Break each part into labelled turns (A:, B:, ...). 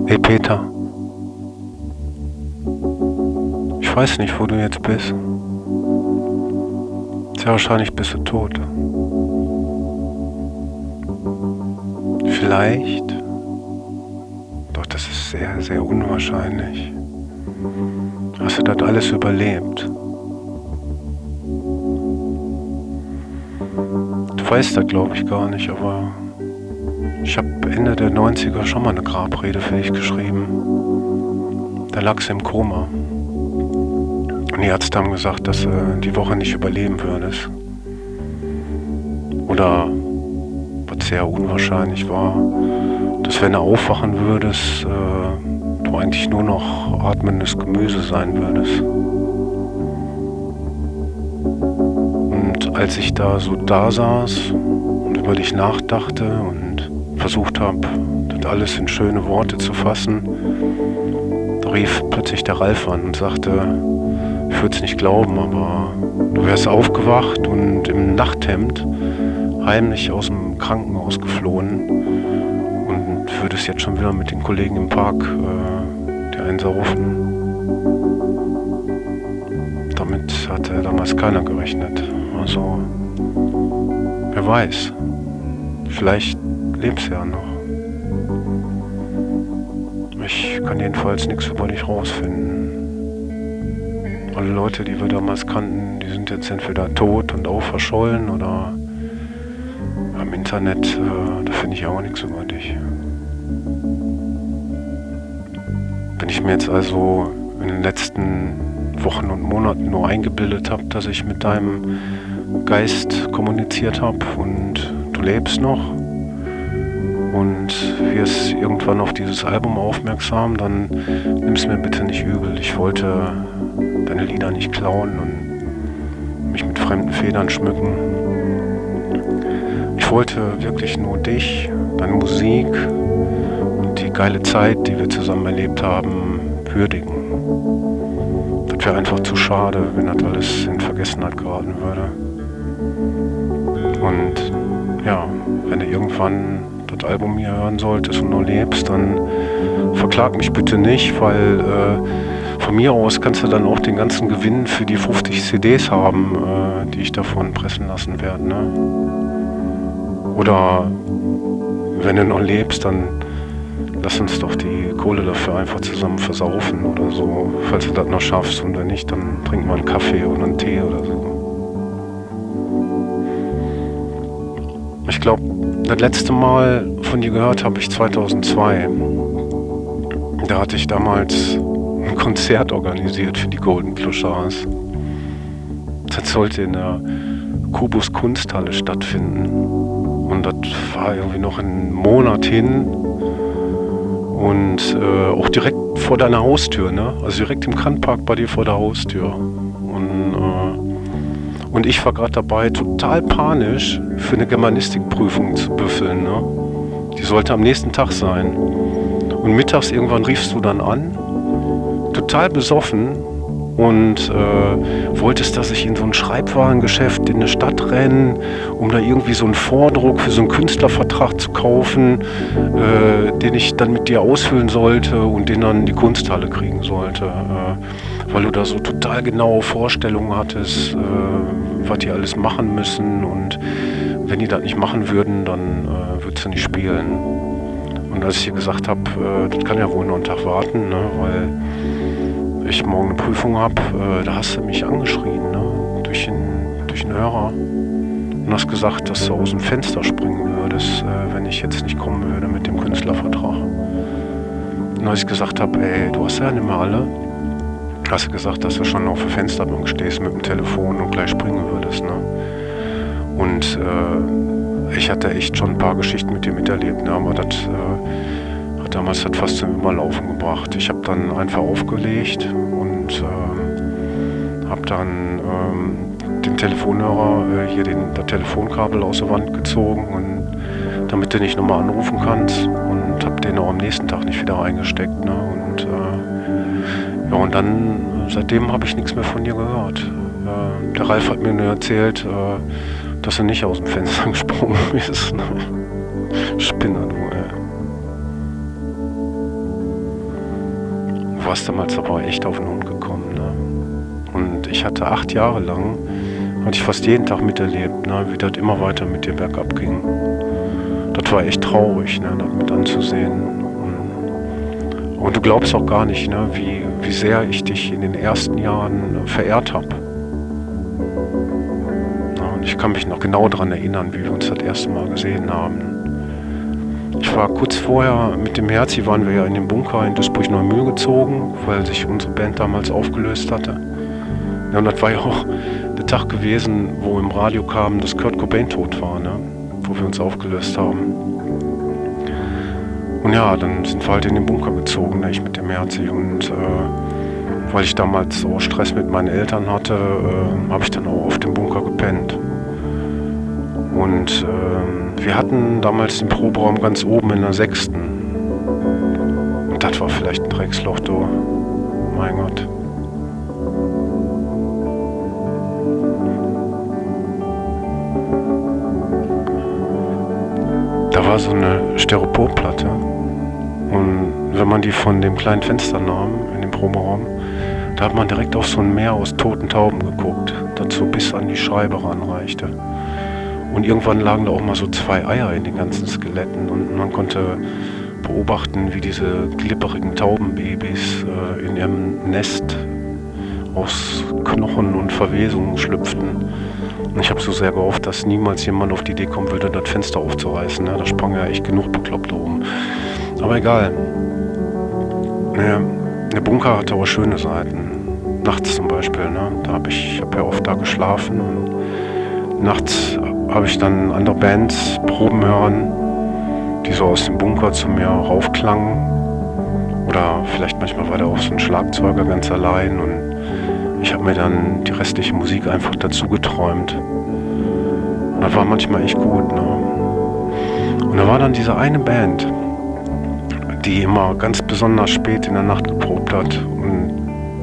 A: Hey Peter, ich weiß nicht, wo du jetzt bist. Sehr wahrscheinlich bist du tot. Vielleicht, doch das ist sehr, sehr unwahrscheinlich, hast du das alles überlebt. Du weißt das, glaube ich, gar nicht, aber ich habe Ende der 90er schon mal eine Grabrede für dich geschrieben. Da lagst du im Koma. Und die Ärzte haben gesagt, dass du die Woche nicht überleben würdest. Oder, was sehr unwahrscheinlich war, dass wenn du aufwachen würdest, du eigentlich nur noch atmendes Gemüse sein würdest. Und als ich da so da saß und über dich nachdachte und versucht habe, das alles in schöne Worte zu fassen, da rief plötzlich der Ralf an und sagte, ich würde es nicht glauben, aber du wärst aufgewacht und im Nachthemd heimlich aus dem Krankenhaus geflohen und würdest jetzt schon wieder mit den Kollegen im Park dir einsaufen. Damit hatte damals keiner gerechnet. Also, wer weiß, vielleicht lebst du ja noch. Ich kann jedenfalls nichts über dich rausfinden. Alle Leute, die wir damals kannten, die sind jetzt entweder tot und auch verschollen oder im Internet, da finde ich auch nichts über dich. Wenn ich mir jetzt also in den letzten Wochen und Monaten nur eingebildet habe, dass ich mit deinem Geist kommuniziert habe und du lebst noch und wirst irgendwann auf dieses Album aufmerksam, dann nimm's mir bitte nicht übel. Ich wollte deine Lieder nicht klauen und mich mit fremden Federn schmücken. Ich wollte wirklich nur dich, deine Musik und die geile Zeit, die wir zusammen erlebt haben, würdigen. Das wäre einfach zu schade, wenn das alles in Vergessenheit geraten würde. Und ja, wenn du irgendwann das Album hier hören solltest und noch lebst, dann verklag mich bitte nicht, weil von mir aus kannst du dann auch den ganzen Gewinn für die 50 CDs haben, die ich davon pressen lassen werde. Ne? Oder wenn du noch lebst, dann lass uns doch die Kohle dafür einfach zusammen versaufen oder so, falls du das noch schaffst. Und wenn nicht, dann trinken wir einen Kaffee oder einen Tee oder so. Ich glaube, das letzte Mal von dir gehört habe ich 2002. Da hatte ich damals ein Konzert organisiert für die Golden Clochards. Das sollte in der Kubus Kunsthalle stattfinden. Und das war irgendwie noch einen Monat hin. Und auch direkt vor deiner Haustür, ne? Also direkt im Kantpark bei dir vor der Haustür. Und ich war gerade dabei, total panisch für eine Germanistikprüfung zu büffeln, ne? Die sollte am nächsten Tag sein. Und mittags irgendwann riefst du dann an, total besoffen und wolltest, dass ich in so ein Schreibwarengeschäft in eine Stadt renne, um da irgendwie so einen Vordruck für so einen Künstlervertrag zu kaufen, den ich dann mit dir ausfüllen sollte und den dann in die Kunsthalle kriegen sollte, weil du da so total genaue Vorstellungen hattest, was die alles machen müssen und wenn die das nicht machen würden, dann würdest du nicht spielen. Und als ich dir gesagt habe, das kann ja wohl noch einen Tag warten, ne, weil ich morgen eine Prüfung habe, da hast du mich angeschrien, ne, durch den Hörer und hast gesagt, dass du aus dem Fenster springen würdest, wenn ich jetzt nicht kommen würde mit dem Künstlervertrag. Und als ich gesagt habe, ey, du hast ja nicht mehr alle, hast du gesagt, dass du schon auf der Fensterbank stehst mit dem Telefon und gleich springen würdest, ne? Und ich hatte echt schon ein paar Geschichten mit dir miterlebt, ne? Aber das hat damals das fast zum Überlaufen gebracht. Ich habe dann einfach aufgelegt und habe dann den Telefonhörer, hier das Telefonkabel aus der Wand gezogen, und damit du nicht nochmal anrufen kannst, und habe den auch am nächsten Tag nicht wieder eingesteckt. Ne? Und ja, und dann seitdem habe ich nichts mehr von dir gehört. Der Ralf hat mir nur erzählt, dass er nicht aus dem Fenster gesprungen ist. Ne? Spinner, du, ey. warst damals aber echt auf den Hund gekommen, ne? Und ich hatte 8 Jahre lang, hatte ich fast jeden Tag miterlebt, ne, wie das immer weiter mit dir bergab ging. Das war echt traurig, ne, das mit anzusehen. Und du glaubst auch gar nicht, ne, wie sehr ich dich in den ersten Jahren verehrt habe. Und ich kann mich noch genau daran erinnern, wie wir uns das erste Mal gesehen haben. Ich war kurz vorher mit dem Herzi, waren wir ja in den Bunker in Duisburg-Neumühl gezogen, weil sich unsere Band damals aufgelöst hatte. Ja, und das war ja auch der Tag gewesen, wo im Radio kam, dass Kurt Cobain tot war, ne? Wo wir uns aufgelöst haben. Und ja, dann sind wir halt in den Bunker gezogen, ne? Ich mit dem Herzi. Und weil ich damals so Stress mit meinen Eltern hatte, habe ich dann auch auf dem Bunker gepennt. Und wir hatten damals den Proberaum ganz oben in der 6. Und das war vielleicht ein Drecksloch, du. Mein Gott. Da war so eine Styroporplatte. Und wenn man die von dem kleinen Fenster nahm, in dem Proberaum, da hat man direkt auf so ein Meer aus toten Tauben geguckt, das so bis an die Scheibe ranreichte. Und irgendwann lagen da auch mal so 2 Eier in den ganzen Skeletten und man konnte beobachten, wie diese glibberigen Taubenbabys in ihrem Nest aus Knochen und Verwesungen schlüpften. Und ich habe so sehr gehofft, dass niemals jemand auf die Idee kommen würde, das Fenster aufzureißen. Ne? Da sprang ja echt genug Bekloppte rum. Aber egal. Naja, der Bunker hatte auch schöne Seiten. Nachts zum Beispiel. Ne? Ich habe ja oft da geschlafen. Und nachts habe ich dann andere Bands proben hören, die so aus dem Bunker zu mir raufklangen. Oder vielleicht manchmal war da auch so ein Schlagzeuger ganz allein und ich habe mir dann die restliche Musik einfach dazu geträumt. Und das war manchmal echt gut. Ne? Und da war dann diese eine Band, die immer ganz besonders spät in der Nacht geprobt hat. Und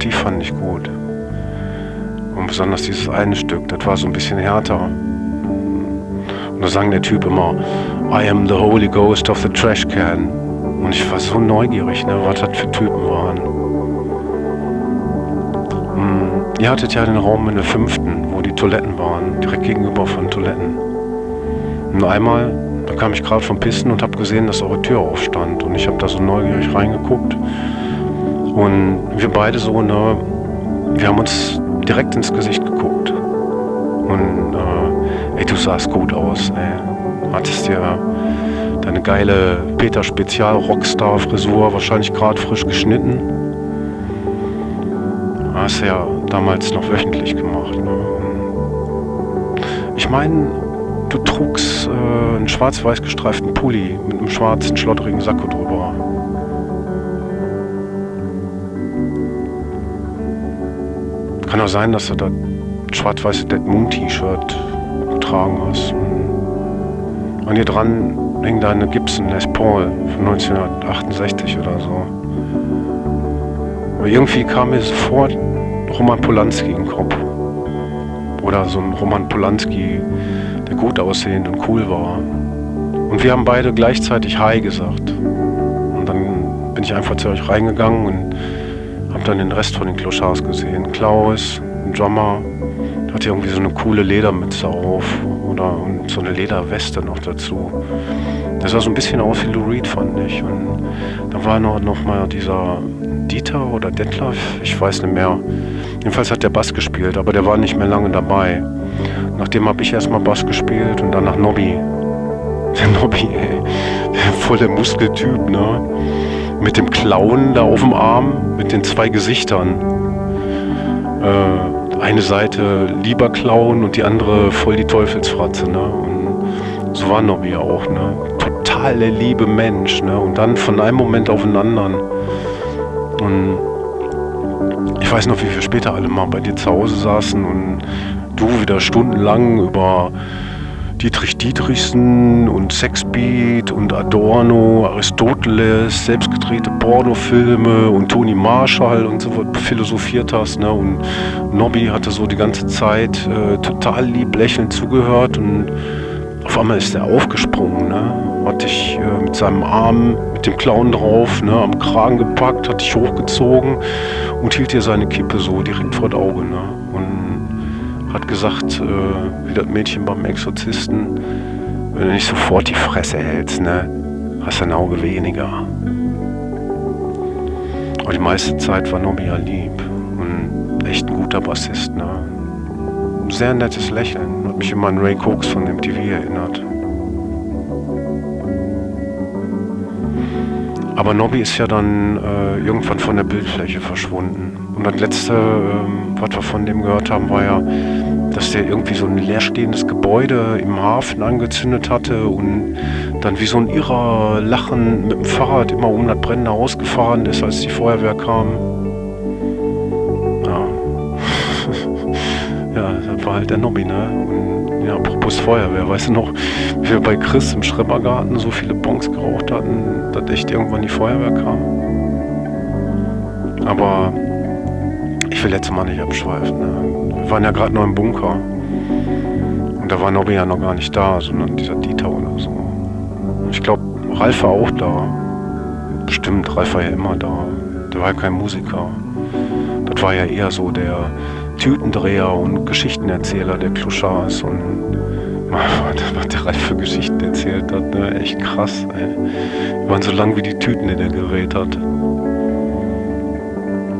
A: die fand ich gut. Und besonders dieses eine Stück, das war so ein bisschen härter. Und da sang der Typ immer, I am the Holy Ghost of the Trash Can. Und ich war so neugierig, ne, was das für Typen waren. Ihr hattet ja den Raum in der 5., wo die Toiletten waren, direkt gegenüber von Toiletten. Und einmal, da kam ich gerade vom Pissen und habe gesehen, dass eure Tür aufstand. Und ich habe da so neugierig reingeguckt. Und wir beide so, ne, wir haben uns direkt ins Gesicht geguckt. Und ey, du sahst gut aus, ey. Hattest dir deine geile Peter Spezial Rockstar Frisur wahrscheinlich gerade frisch geschnitten. Hast du ja damals noch wöchentlich gemacht. Ne? Ich meine, du trugst einen schwarz-weiß gestreiften Pulli mit einem schwarzen, schlotterigen Sakko drüber. Kann auch sein, dass du das schwarz-weiße Dead Moon T-Shirt getragen hast. Und an dir dran hing da eine Gibson Les Paul von 1968 oder so. Aber irgendwie kam mir sofort Roman Polanski in den Kopf. Oder so ein Roman Polanski, der gut aussehend und cool war. Und wir haben beide gleichzeitig Hi gesagt. Und dann bin ich einfach zu euch reingegangen und habe dann den Rest von den Clochards gesehen. Klaus, ein Drummer, der hatte irgendwie so eine coole Ledermütze auf und so eine Lederweste noch dazu. Der sah so ein bisschen aus wie Lou Reed, fand ich. Und da war noch mal dieser Dieter oder Detlef, ich weiß nicht mehr. Jedenfalls hat der Bass gespielt, aber der war nicht mehr lange dabei. Nachdem habe ich erstmal Bass gespielt und danach Nobby. Der Nobby, ey, voll der Muskeltyp, ne? Mit dem Clown da auf dem Arm, mit den 2 Gesichtern. Eine Seite lieber Clown und die andere voll die Teufelsfratze, ne? Und so war Nobby auch, ne? Total der liebe Mensch, ne? Und dann von einem Moment auf den anderen. Und ich weiß noch, wie wir später alle mal bei dir zu Hause saßen und du wieder stundenlang über Dietrich Dietrichsen und Sexbeat und Adorno, Aristoteles, selbstgedrehte Pornofilme und Toni Marshall und so philosophiert hast, ne? Und Nobby hatte so die ganze Zeit total lieb lächelnd zugehört und auf einmal ist er aufgesprungen, ne? hat dich mit seinem Arm, mit dem Clown drauf, ne, am Kragen gepackt, hat dich hochgezogen und hielt dir seine Kippe so direkt vor das Auge, ne, und hat gesagt, wie das Mädchen beim Exorzisten, wenn du nicht sofort die Fresse hältst, ne, hast du ein Auge weniger. Aber die meiste Zeit war Nobby ja lieb und echt ein guter Bassist, ne. Ein sehr nettes Lächeln, hat mich immer an Ray Cooks von MTV erinnert. Aber Nobby ist ja dann irgendwann von der Bildfläche verschwunden. Und das letzte, was wir von dem gehört haben, war ja, dass der irgendwie so ein leerstehendes Gebäude im Hafen angezündet hatte und dann wie so ein Irrer lachend mit dem Fahrrad immer um das brennende Haus gefahren ist, als die Feuerwehr kam. Ja, ja, das war halt der Nobby, ne? Und ja, apropos Feuerwehr, weißt du noch, wie wir bei Chris im Schrebergarten so viele Bongs geraucht hatten, dass echt irgendwann die Feuerwehr kam. Aber ich will jetzt mal nicht abschweifen, ne? Wir waren ja gerade noch im Bunker. Und da war Nobby ja noch gar nicht da, sondern dieser Dieter oder so. Ich glaube, Ralf war auch da. Bestimmt, Ralf war ja immer da. Der war ja kein Musiker. Das war ja eher so der Tütendreher und Geschichtenerzähler der Clochards. Und was der Ralf für Geschichten erzählt hat, ne? Echt krass, ey. Die waren so lang wie die Tüten, die der gerät hat.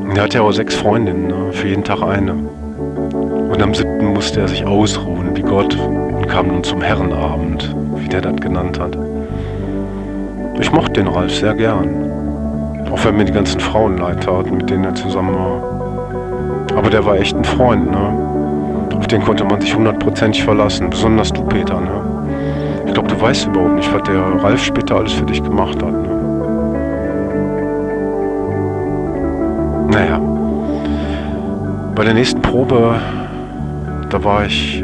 A: Und er hatte ja auch 6 Freundinnen, ne? Für jeden Tag eine. Und am 7. musste er sich ausruhen, wie Gott, und kam nun zum Herrenabend, wie der das genannt hat. Ich mochte den Ralf sehr gern. Auch wenn mir die ganzen Frauen leid taten, mit denen er zusammen war. Aber der war echt ein Freund, ne? Auf den konnte man sich 100%ig verlassen, besonders du, Peter, ne? Ich glaube, du weißt überhaupt nicht, was der Ralf später alles für dich gemacht hat, ne? Naja. Bei der nächsten Probe, da war ich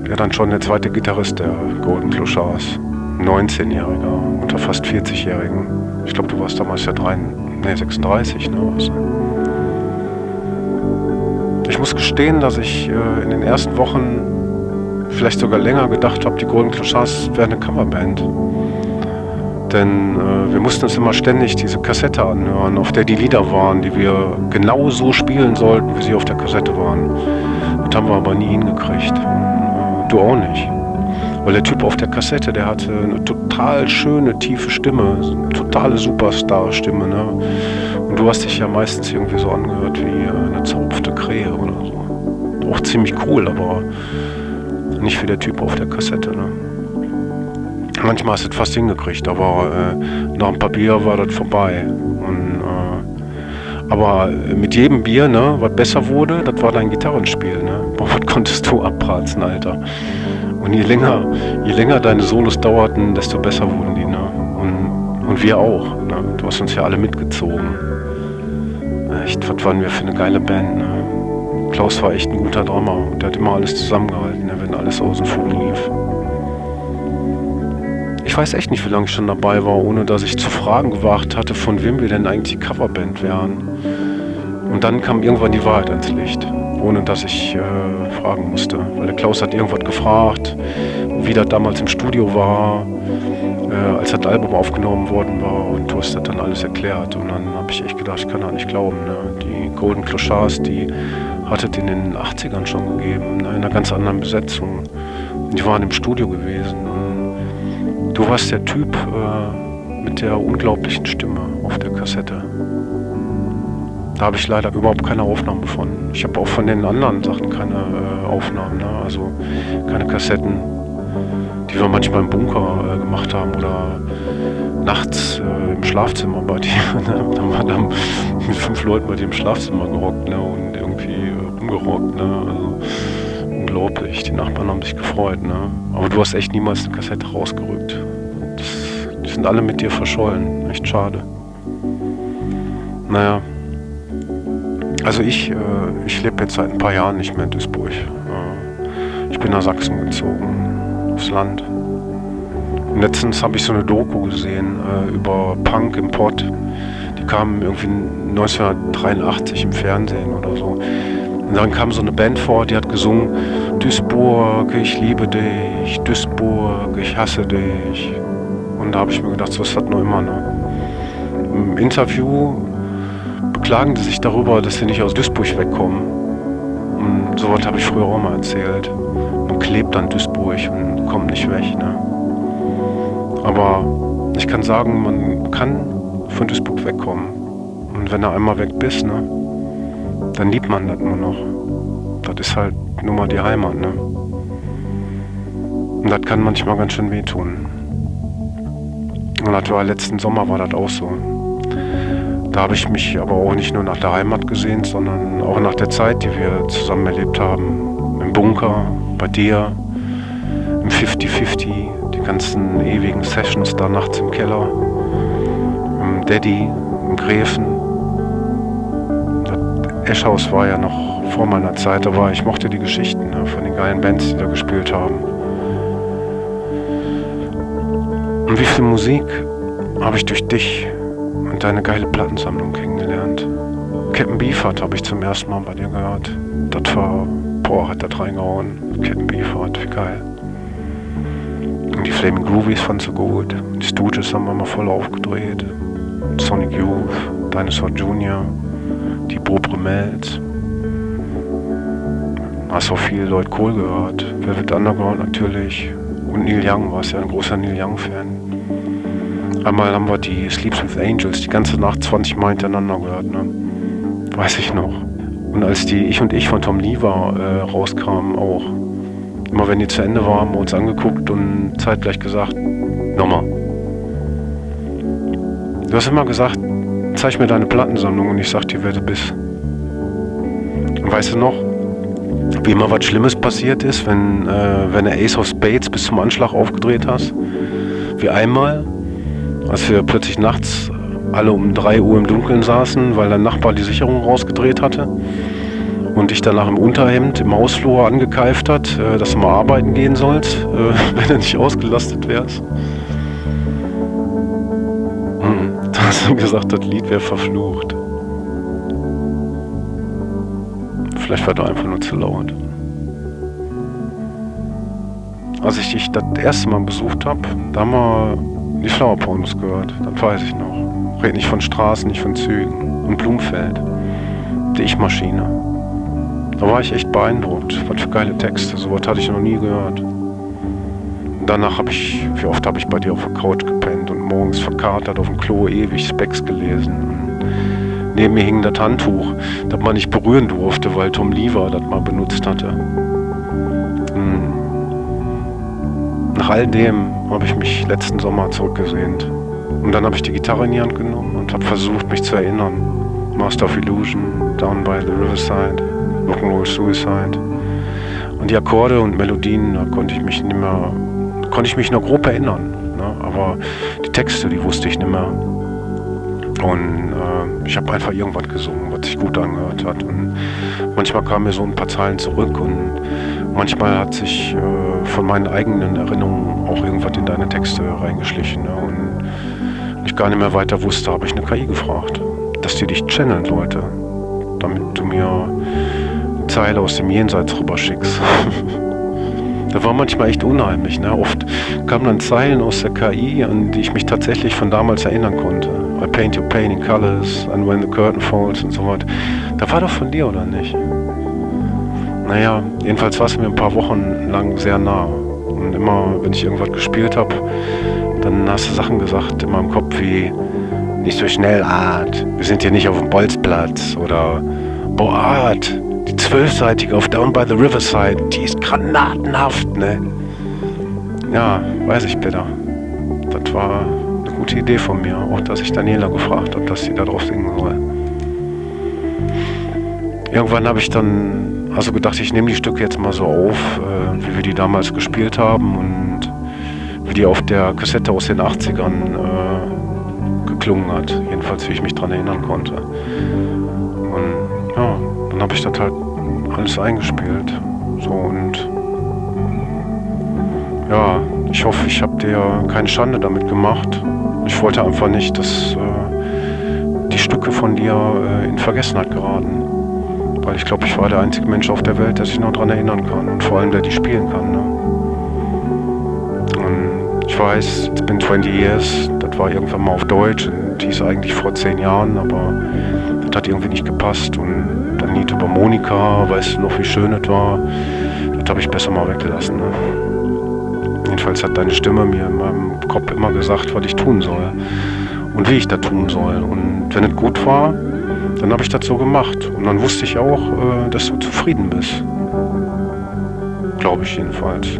A: ja dann schon der zweite Gitarrist der Golden Clochards. 19-Jähriger, unter fast 40-Jährigen. Ich glaube, du warst damals ja 36, ne? Was? Ich muss gestehen, dass ich in den ersten Wochen, vielleicht sogar länger, gedacht habe, die Golden Clochards wären eine Coverband. Denn wir mussten uns immer ständig diese Kassette anhören, auf der die Lieder waren, die wir genau so spielen sollten, wie sie auf der Kassette waren. Das haben wir aber nie hingekriegt. Du auch nicht. Weil der Typ auf der Kassette, der hatte eine total schöne, tiefe Stimme, eine totale Superstar-Stimme, ne? Und du hast dich ja meistens irgendwie so angehört wie eine zerrupfte Krähe oder so. Auch ziemlich cool, aber nicht wie der Typ auf der Kassette, ne? Manchmal hast du es fast hingekriegt, aber nach ein paar Bier war das vorbei. Und, aber mit jedem Bier, ne, was besser wurde, das war dein Gitarrenspiel, ne? Boah, was konntest du abpratzen, Alter. Und je länger deine Solos dauerten, desto besser wurden die, ne? Und wir auch, ne? Du hast uns ja alle mitgezogen. Echt, was waren wir für eine geile Band, ne? Klaus war echt ein guter Drummer. Der hat immer alles zusammengehalten, ne, wenn alles aus dem Fugen lief. Ich weiß echt nicht, wie lange ich schon dabei war, ohne dass ich zu fragen gewagt hatte, von wem wir denn eigentlich die Coverband wären. Und dann kam irgendwann die Wahrheit ans Licht, ohne dass ich fragen musste. Weil der Klaus hat irgendwas gefragt, wie das damals im Studio war, als das Album aufgenommen worden war, und du hast das dann alles erklärt. Und dann habe ich echt gedacht, ich kann das nicht glauben, ne? Die Golden Clochards, die hat es in den 80ern schon gegeben, ne? In einer ganz anderen Besetzung. Und die waren im Studio gewesen. Und du warst der Typ mit der unglaublichen Stimme auf der Kassette. Da habe ich leider überhaupt keine Aufnahmen von. Ich habe auch von den anderen Sachen keine Aufnahmen, ne? Also keine Kassetten, die wir manchmal im Bunker gemacht haben oder nachts im Schlafzimmer bei dir. Ne? Da haben wir dann mit 5 Leuten bei dir im Schlafzimmer gerockt, ne? Und irgendwie rumgerockt. Ne? Also unglaublich, die Nachbarn haben sich gefreut. Ne? Aber du hast echt niemals eine Kassette rausgerückt. Die sind alle mit dir verschollen, echt schade. Naja. Also ich lebe jetzt seit ein paar Jahren nicht mehr in Duisburg. Ich bin nach Sachsen gezogen, aufs Land. Und letztens habe ich so eine Doku gesehen über Punk im Pott. Die kam irgendwie 1983 im Fernsehen oder so. Und dann kam so eine Band vor, die hat gesungen: Duisburg, ich liebe dich, Duisburg, ich hasse dich. Und da habe ich mir gedacht, so ist das nur immer. Ne? Im Interview beklagen die sich darüber, dass sie nicht aus Duisburg wegkommen. Und sowas habe ich früher auch mal erzählt. Man klebt an Duisburg und kommt nicht weg. Ne? Aber ich kann sagen, man kann von Duisburg wegkommen. Und wenn du einmal weg bist, ne, dann liebt man das nur noch. Das ist halt nun mal die Heimat. Ne? Und das kann manchmal ganz schön wehtun. Und das war letzten Sommer war das auch so. Da habe ich mich aber auch nicht nur nach der Heimat gesehnt, sondern auch nach der Zeit, die wir zusammen erlebt haben. Im Bunker, bei dir, im 50-50, die ganzen ewigen Sessions da nachts im Keller, im Daddy, im Gräfen. Das Eschhaus war ja noch vor meiner Zeit, aber ich mochte die Geschichten, ne, von den geilen Bands, die da gespielt haben. Und wie viel Musik habe ich durch dich und deine geile Plattensammlung kennengelernt. Captain Beefheart habe ich zum ersten Mal bei dir gehört. Das war, boah, hat das reingehauen. Captain Beefheart, wie geil. Und die Flaming Groovies fandst du gut. Die Stooges haben wir mal voll aufgedreht. Sonic Youth, Dinosaur Jr., die Bob Remels. Hast auch viel Lloyd Cole gehört. Velvet Underground natürlich. Und Neil Young, warst ja ein großer Neil Young-Fan. Einmal haben wir die Sleeps with Angels die ganze Nacht 20 Mal hintereinander gehört, ne? Weiß ich noch. Und als die Ich und Ich von Tom Lever rauskamen auch. Immer wenn die zu Ende war, haben wir uns angeguckt und zeitgleich gesagt, nochmal. Du hast immer gesagt, zeig mir deine Plattensammlung und ich sag dir, wer du bist. Und weißt du noch, wie immer was Schlimmes passiert ist, wenn du Ace of Spades bis zum Anschlag aufgedreht hast? Wie einmal, als wir plötzlich nachts alle um 3 Uhr im Dunkeln saßen, weil dein Nachbar die Sicherung rausgedreht hatte und dich danach im Unterhemd im Hausflur angekeift hat, dass du mal arbeiten gehen sollst, wenn du nicht ausgelastet wärst. Da hast du gesagt, das Lied wäre verflucht. Vielleicht war das einfach nur zu laut. Als ich dich das erste Mal besucht habe, da haben wir die Flower Pounds gehört, das weiß ich noch. Red nicht von Straßen, nicht von Zügen. Und Blumfeld, die Ich-Maschine. Da war ich echt beeindruckt. Was für geile Texte, sowas hatte ich noch nie gehört. Und danach wie oft habe ich bei dir auf der Couch gepennt und morgens verkatert auf dem Klo ewig Specs gelesen. Und neben mir hing das Handtuch, das man nicht berühren durfte, weil Tom Lever das mal benutzt hatte. Nach all dem habe ich mich letzten Sommer zurückgesehnt. Und dann habe ich die Gitarre in die Hand genommen und habe versucht, mich zu erinnern. Master of Illusion, Down by the Riverside, Rock'n'Roll Suicide. Und die Akkorde und Melodien, da konnte ich mich noch grob erinnern. Ne? Aber die Texte, die wusste ich nicht mehr. Und ich habe einfach irgendwas gesungen, was sich gut angehört hat. Und manchmal kamen mir so ein paar Zeilen zurück und manchmal hat sich von meinen eigenen Erinnerungen auch irgendwas in deine Texte reingeschlichen. Ne? Und ich gar nicht mehr weiter wusste, habe ich eine KI gefragt, dass die dich channeln sollte, damit du mir eine Zeile aus dem Jenseits rüberschickst. Das war manchmal echt unheimlich. Ne? Oft kamen dann Zeilen aus der KI, an die ich mich tatsächlich von damals erinnern konnte. I paint your pain in colors and when the curtain falls und so was. Da war doch von dir, oder nicht? Naja, jedenfalls war es mir ein paar Wochen lang sehr nah. Und immer, wenn ich irgendwas gespielt habe, dann hast du Sachen gesagt in meinem Kopf wie nicht so schnell, Art, wir sind hier nicht auf dem Bolzplatz oder boah, Art, die 12-seitige auf Down by the Riverside, die ist granatenhaft, ne? Ja, weiß ich, Peter. Das war eine gute Idee von mir, auch dass ich Daniela gefragt habe, dass sie da drauf singen soll. Irgendwann habe ich dann also gedacht, ich nehme die Stücke jetzt mal so auf, wie wir die damals gespielt haben und wie die auf der Kassette aus den 80ern geklungen hat. Jedenfalls, wie ich mich daran erinnern konnte. Und ja, dann habe ich das halt alles eingespielt. So und ja, ich hoffe, ich habe dir keine Schande damit gemacht. Ich wollte einfach nicht, dass die Stücke von dir in Vergessenheit geraten. Weil ich glaube, ich war der einzige Mensch auf der Welt, der sich noch daran erinnern kann und vor allem, der die spielen kann. Ne? Und ich Ich weiß, it's been 20 years, das war irgendwann mal auf Deutsch und hieß eigentlich vor 10 Jahren, aber das hat irgendwie nicht gepasst. Und dann Lied über Monika, weißt du noch, wie schön es war, das habe ich besser mal weggelassen. Ne? Jedenfalls hat deine Stimme mir in meinem Kopf immer gesagt, was ich tun soll und wie ich das tun soll. Und wenn es gut war, dann habe ich das so gemacht. Und dann wusste ich auch, dass du zufrieden bist. Glaube ich jedenfalls.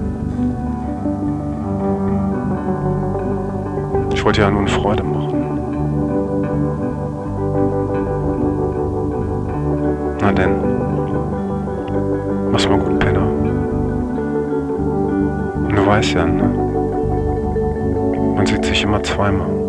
A: Ich wollte ja nur eine Freude machen. Na denn, mach's mal gut, Penner. Und du weißt ja, ne? Man sieht sich immer zweimal.